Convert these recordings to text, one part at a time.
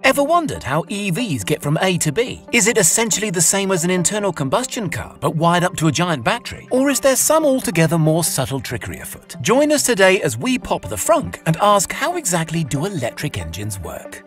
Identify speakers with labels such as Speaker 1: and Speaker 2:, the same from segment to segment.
Speaker 1: Ever wondered how EVs get from A to B? Is it essentially the same as an internal combustion car, but wired up to a giant battery? Or is there some altogether more subtle trickery afoot? Join us today as we pop the frunk and ask, how exactly do electric engines work?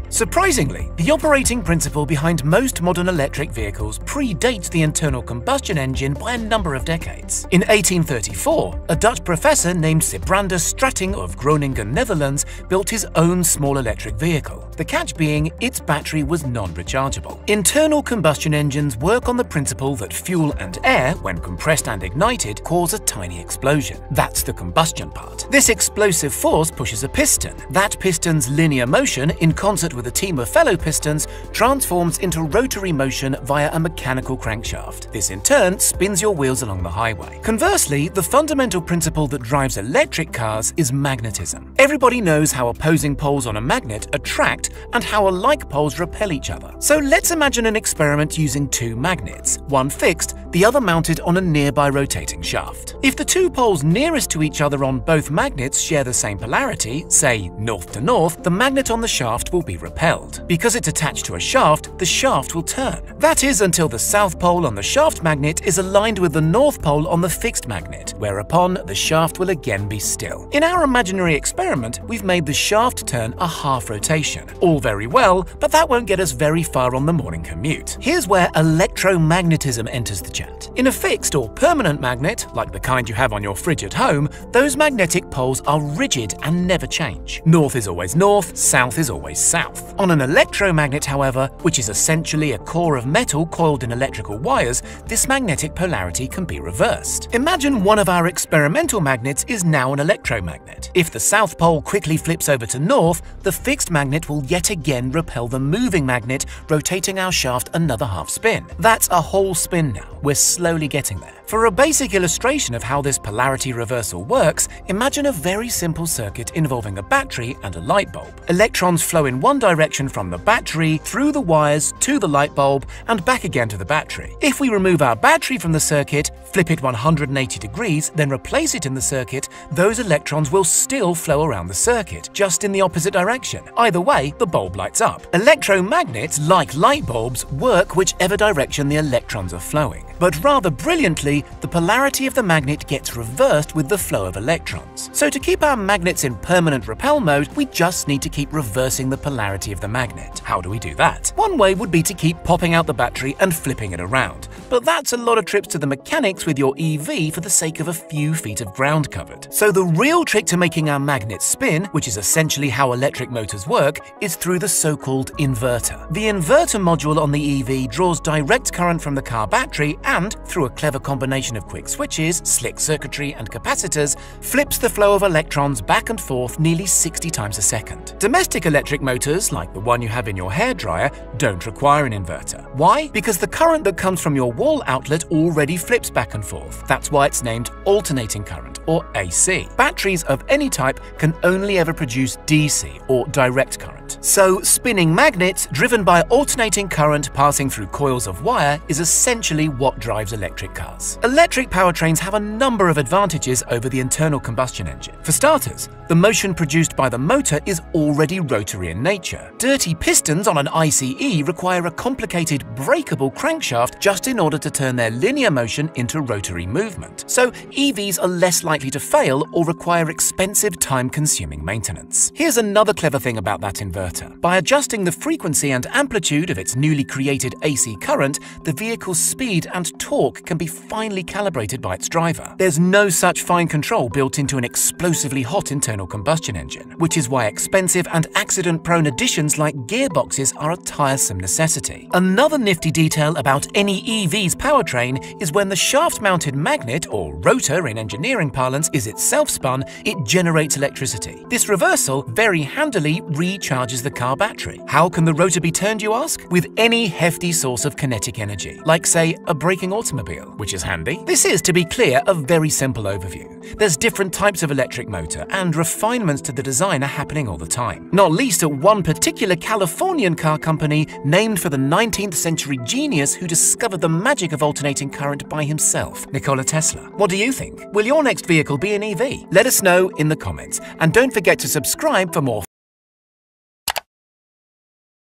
Speaker 1: Surprisingly, the operating principle behind most modern electric vehicles predates the internal combustion engine by a number of decades. In 1834, a Dutch professor named Sibrander Strating of Groningen, Netherlands, built his own small electric vehicle. The catch being, its battery was non-rechargeable. Internal combustion engines work on the principle that fuel and air, when compressed and ignited, cause a tiny explosion. That's the combustion part. This explosive force pushes a piston. That piston's linear motion, in concert with a team of fellow pistons, transforms into rotary motion via a mechanical crankshaft. This in turn spins your wheels along the highway. Conversely, the fundamental principle that drives electric cars is magnetism. Everybody knows how opposing poles on a magnet attract and how alike poles repel each other. So let's imagine an experiment using two magnets, one fixed, the other mounted on a nearby rotating shaft. If the two poles nearest to each other on both magnets share the same polarity, say north to north, the magnet on the shaft will be repelled. Because it's attached to a shaft, the shaft will turn. That is until the south pole on the shaft magnet is aligned with the north pole on the fixed magnet, whereupon the shaft will again be still. In our imaginary experiment, we've made the shaft turn a half rotation. All very well, but that won't get us very far on the morning commute. Here's where electromagnetism enters the chat. In a fixed or permanent magnet, like the kind you have on your fridge at home, those magnetic poles are rigid and never change. North is always north, south is always south. On an electromagnet, however, which is essentially a core of metal coiled in electrical wires, this magnetic polarity can be reversed. Imagine one of our experimental magnets is now an electromagnet. If the south pole quickly flips over to north, the fixed magnet will yet again repel the moving magnet, rotating our shaft another half spin. That's a whole spin now. We're slowly getting there. For a basic illustration of how this polarity reversal works, imagine a very simple circuit involving a battery and a light bulb. Electrons flow in one direction from the battery, through the wires, to the light bulb, and back again to the battery. If we remove our battery from the circuit, flip it 180 degrees, then replace it in the circuit, those electrons will still flow around the circuit, just in the opposite direction. Either way, the bulb lights up. Electromagnets, like light bulbs, work whichever direction the electrons are flowing. But rather brilliantly, the polarity of the magnet gets reversed with the flow of electrons. So to keep our magnets in permanent repel mode, we just need to keep reversing the polarity of the magnet. How do we do that? One way would be to keep popping out the battery and flipping it around. But that's a lot of trips to the mechanics with your EV for the sake of a few feet of ground covered. So the real trick to making our magnet spin, which is essentially how electric motors work, is through the so-called inverter. The inverter module on the EV draws direct current from the car battery and, through a clever combination of quick switches, slick circuitry, and capacitors, flips the flow of electrons back and forth nearly 60 times a second. Domestic electric motors, like the one you have in your hairdryer, don't require an inverter. Why? Because the current that comes from your wall outlet already flips back and forth. That's why it's named alternating current, or AC. Batteries of any type can only ever produce DC, or direct current. So, spinning magnets, driven by alternating current passing through coils of wire, is essentially what drives electric cars. Electric powertrains have a number of advantages over the internal combustion engine. For starters, the motion produced by the motor is already rotary in nature. Dirty pistons on an ICE require a complicated, breakable crankshaft just in order to turn their linear motion into rotary movement. So EVs are less likely to fail or require expensive, time-consuming maintenance. Here's another clever thing about that inverter. By adjusting the frequency and amplitude of its newly created AC current, the vehicle's speed and torque can be finely calibrated by its driver. There's no such fine control built into an explosively hot internal combustion engine, which is why expensive and accident-prone additions like gearboxes are a tiresome necessity. Another nifty detail about any EV's powertrain is when the shaft-mounted magnet, or rotor in engineering parlance, is itself spun, it generates electricity. This reversal very handily recharges the car battery. How can the rotor be turned, you ask? With any hefty source of kinetic energy, like say a braking automobile, which is handy. This is, to be clear, a very simple overview. There's different types of electric motor, and refinements to the design are happening all the time. Not least at one particular Californian car company named for the 19th century genius who discovered the magic of alternating current by himself, Nikola Tesla. What do you think? Will your next vehicle be an EV? Let us know in the comments. And don't forget to subscribe for more